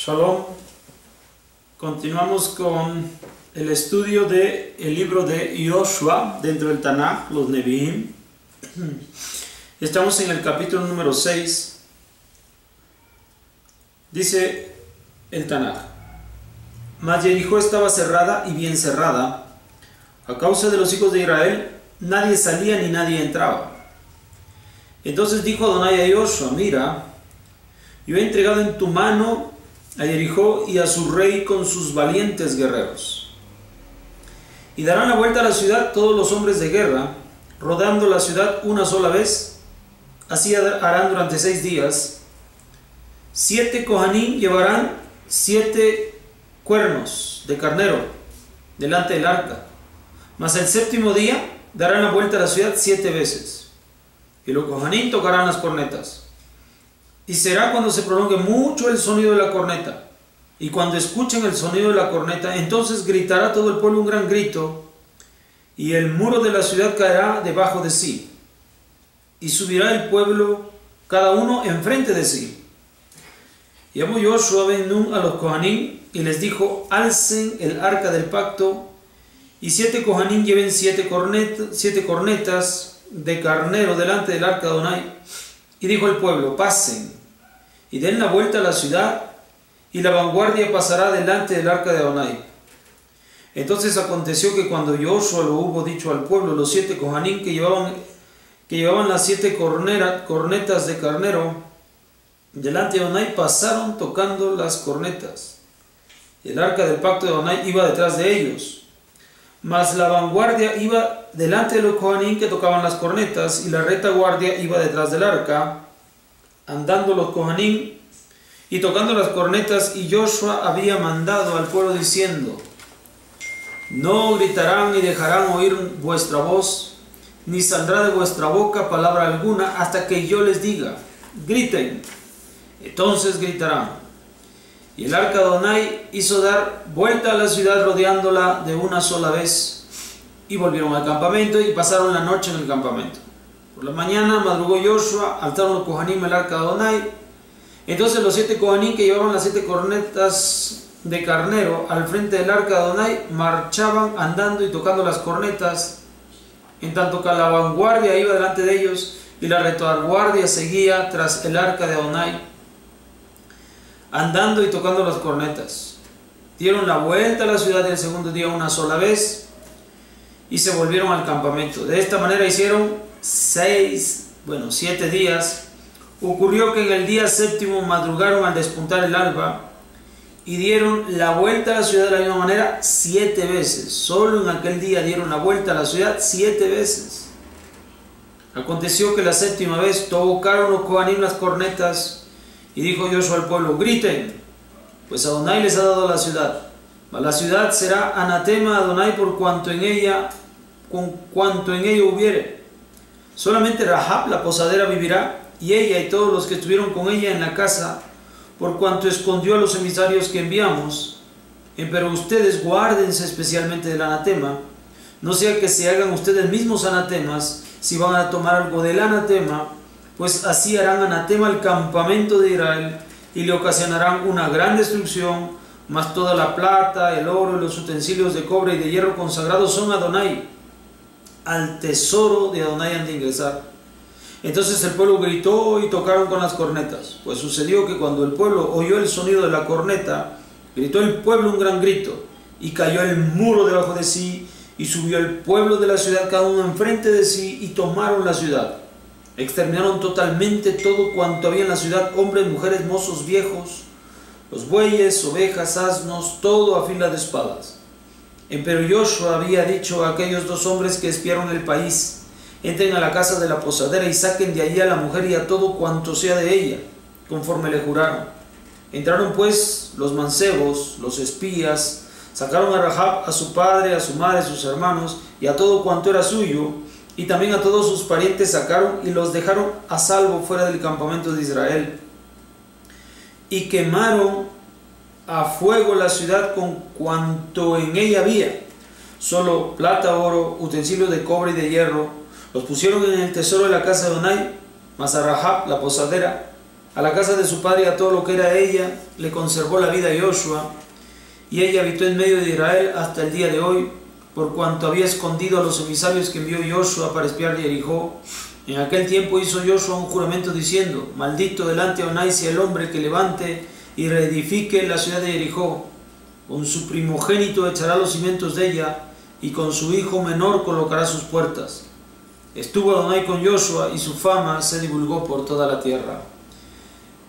Shalom. Continuamos con el estudio del libro de Yoshua dentro del Tanaj, los Nevi'im. Estamos en el capítulo número 6. Dice el Tanaj: Mas Jericó estaba cerrada y bien cerrada. A causa de los hijos de Israel, nadie salía ni nadie entraba. Entonces dijo Adonai a Yoshua: Mira, yo he entregado en tu mano a Jericó y a su rey con sus valientes guerreros. Y darán la vuelta a la ciudad todos los hombres de guerra, rodando la ciudad una sola vez. Así harán durante 6 días. 7 Kohanim llevarán 7 cuernos de carnero delante del arca. Mas el 7º día darán la vuelta a la ciudad 7 veces. Y los Kohanim tocarán las cornetas. Y será cuando se prolongue mucho el sonido de la corneta. Y cuando escuchen el sonido de la corneta, entonces gritará todo el pueblo un gran grito, y el muro de la ciudad caerá debajo de sí. Y subirá el pueblo, cada uno enfrente de sí. Y llamó Yoshua ben Nun a los Kohanim, y les dijo: alcen el arca del pacto, y 7 Kohanim lleven 7 cornetas de carnero delante del arca de Adonai. Y dijo el pueblo: pasen y den la vuelta a la ciudad, y la vanguardia pasará delante del arca de Adonai. Entonces aconteció que cuando Yoshua lo hubo dicho al pueblo, los 7 Kohanim que llevaban las 7 cornetas de carnero delante de Adonai pasaron tocando las cornetas. El arca del pacto de Adonai iba detrás de ellos, mas la vanguardia iba delante de los Kohanim que tocaban las cornetas, y la retaguardia iba detrás del arca, andando los Kohanim y tocando las cornetas. Y Yoshua había mandado al pueblo diciendo: no gritarán ni dejarán oír vuestra voz, ni saldrá de vuestra boca palabra alguna hasta que yo les diga: griten. Entonces gritarán. Y el arca de Adonai hizo dar vuelta a la ciudad rodeándola de una sola vez. Y volvieron al campamento y pasaron la noche en el campamento. Por la mañana madrugó Yoshua, alzaron los Kohanim el arca de Adonai. Entonces los 7 Kohanim que llevaban las 7 cornetas de carnero al frente del arca de Adonai marchaban andando y tocando las cornetas, en tanto que la vanguardia iba delante de ellos y la retaguardia seguía tras el arca de Adonai, andando y tocando las cornetas. Dieron la vuelta a la ciudad el 2º día una sola vez y se volvieron al campamento. De esta manera hicieron 7 días. Ocurrió que en el día 7º madrugaron al despuntar el alba y dieron la vuelta a la ciudad de la misma manera 7 veces. Solo en aquel día dieron la vuelta a la ciudad 7 veces. Aconteció que la 7ª vez tocaron los Kohanim las cornetas, y dijo Yoshua al pueblo: griten, pues Adonai les ha dado la ciudad. Mas la ciudad será anatema a Adonai con cuanto en ella hubiere. Solamente Rahab la posadera vivirá, y ella y todos los que estuvieron con ella en la casa, por cuanto escondió a los emisarios que enviamos. Pero ustedes guárdense especialmente del anatema, no sea que se hagan ustedes mismos anatemas si van a tomar algo del anatema, pues así harán anatema al campamento de Israel y le ocasionarán una gran destrucción. Mas toda la plata, el oro y los utensilios de cobre y de hierro consagrados son Adonai. Al tesoro de Adonai han de ingresar. Entonces el pueblo gritó y tocaron con las cornetas. Pues sucedió que cuando el pueblo oyó el sonido de la corneta, gritó el pueblo un gran grito, y cayó el muro debajo de sí, y subió el pueblo de la ciudad cada uno enfrente de sí, y tomaron la ciudad. Exterminaron totalmente todo cuanto había en la ciudad, hombres, mujeres, mozos, viejos, los bueyes, ovejas, asnos, todo a fila de espadas. Pero Yoshua había dicho a aquellos 2 hombres que espiaron el país: entren a la casa de la posadera y saquen de allí a la mujer y a todo cuanto sea de ella, conforme le juraron. Entraron pues los mancebos, los espías, sacaron a Rahab, a su padre, a su madre, a sus hermanos y a todo cuanto era suyo, y también a todos sus parientes sacaron y los dejaron a salvo fuera del campamento de Israel. Y quemaron a fuego la ciudad con cuanto en ella había, solo plata, oro, utensilios de cobre y de hierro, los pusieron en el tesoro de la casa de Adonai. Mas a Rahab, la posadera, A la casa de su padre y a todo lo que era ella le conservó la vida Joshua, y ella habitó en medio de Israel hasta el día de hoy, por cuanto había escondido a los emisarios que envió Joshua para espiar Jericó. En aquel tiempo hizo Joshua un juramento diciendo: maldito delante de Adonai sea el hombre que levante y reedifique la ciudad de Jericó. Con su primogénito echará los cimientos de ella, y con su hijo menor colocará sus puertas. Estuvo Adonai con Joshua, y su fama se divulgó por toda la tierra.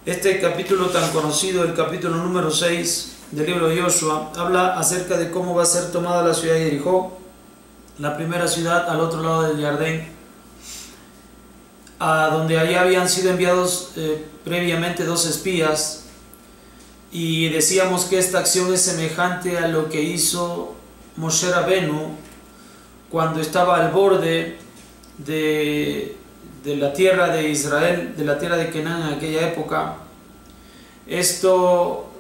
Este capítulo tan conocido, el capítulo número 6 del libro de Joshua, habla acerca de cómo va a ser tomada la ciudad de Jericó, la primera ciudad al otro lado del Jordán, a donde allá habían sido enviados previamente 2 espías, y decíamos que esta acción es semejante a lo que hizo Moshe Rabenu cuando estaba al borde de la tierra de Israel, de la tierra de Canaán en aquella época. Esto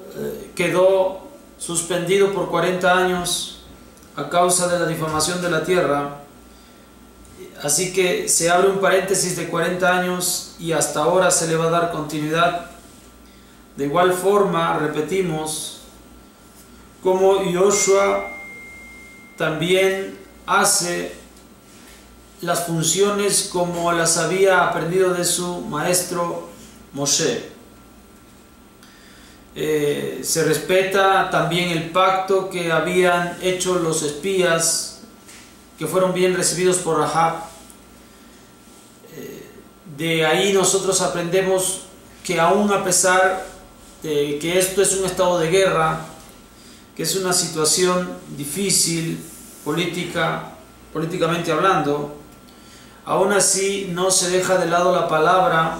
quedó suspendido por 40 años a causa de la difamación de la tierra, así que se abre un paréntesis de 40 años y hasta ahora se le va a dar continuidad. De igual forma, repetimos, como Joshua también hace las funciones como las había aprendido de su maestro Moshe. Se respeta también el pacto que habían hecho los espías, que fueron bien recibidos por Rahab. De ahí nosotros aprendemos que aún a pesar de que esto es un estado de guerra, que es una situación difícil políticamente hablando, aún así no se deja de lado la palabra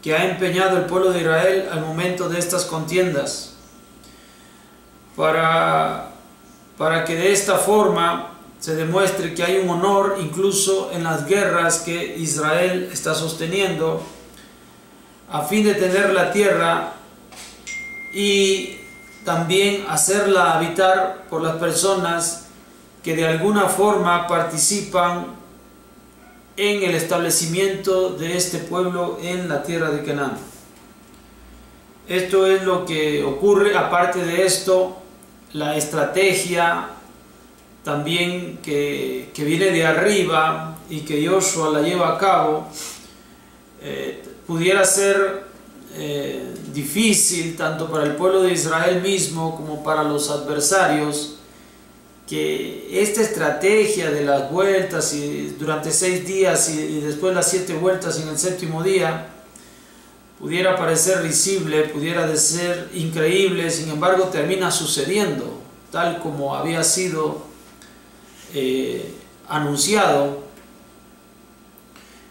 que ha empeñado el pueblo de Israel al momento de estas contiendas, para que de esta forma se demuestre que hay un honor incluso en las guerras que Israel está sosteniendo a fin de tener la tierra y también hacerla habitar por las personas que de alguna forma participan en el establecimiento de este pueblo en la tierra de Canaán. Esto es lo que ocurre. Aparte de esto, la estrategia también que viene de arriba y que Joshua la lleva a cabo, pudiera ser difícil tanto para el pueblo de Israel mismo como para los adversarios, que esta estrategia de las vueltas y durante 6 días y después las 7 vueltas en el 7º día pudiera parecer risible, pudiera de ser increíble. Sin embargo, termina sucediendo tal como había sido anunciado,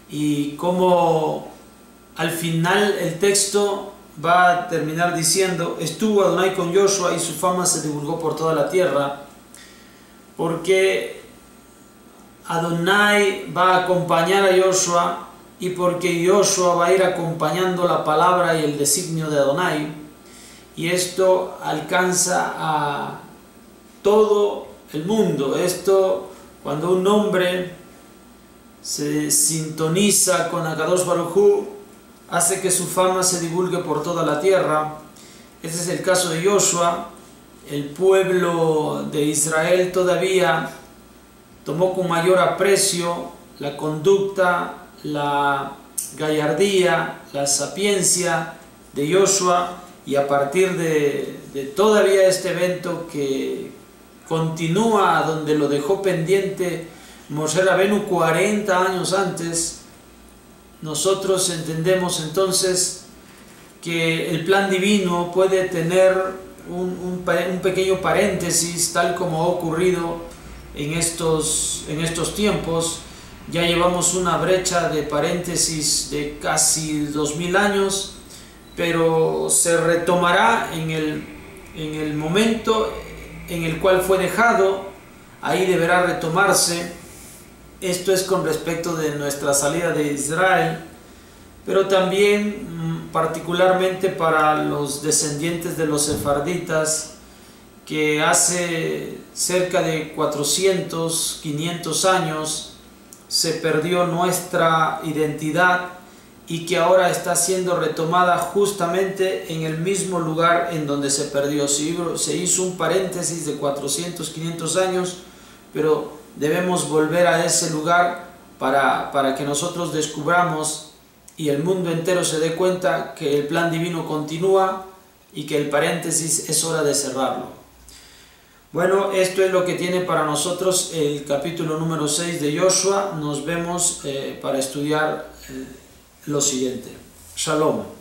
y como al final el texto va a terminar diciendo: estuvo Adonai con Joshua y su fama se divulgó por toda la tierra, porque Adonai va a acompañar a Joshua y porque Joshua va a ir acompañando la palabra y el designio de Adonai, y esto alcanza a todo el mundo. Esto, cuando un hombre se sintoniza con Akadosh Baruj Hu, hace que su fama se divulgue por toda la tierra. Este es el caso de Joshua. El pueblo de Israel todavía tomó con mayor aprecio la conducta, la gallardía, la sapiencia de Joshua, y a partir de todavía este evento que continúa donde lo dejó pendiente Moshe Rabenu 40 años antes, nosotros entendemos entonces que el plan divino puede tener un pequeño paréntesis, tal como ha ocurrido en estos tiempos. Ya llevamos una brecha de paréntesis de casi 2000 años, pero se retomará en el momento en el cual fue dejado. Ahí deberá retomarse. Esto es con respecto de nuestra salida de Israel, pero también particularmente para los descendientes de los sefarditas, que hace cerca de 400, 500 años se perdió nuestra identidad y que ahora está siendo retomada justamente en el mismo lugar en donde se perdió. Se hizo un paréntesis de 400, 500 años, pero debemos volver a ese lugar para que nosotros descubramos y el mundo entero se dé cuenta que el plan divino continúa y que el paréntesis es hora de cerrarlo. Bueno, esto es lo que tiene para nosotros el capítulo número 6 de Joshua. Nos vemos para estudiar lo siguiente. Shalom.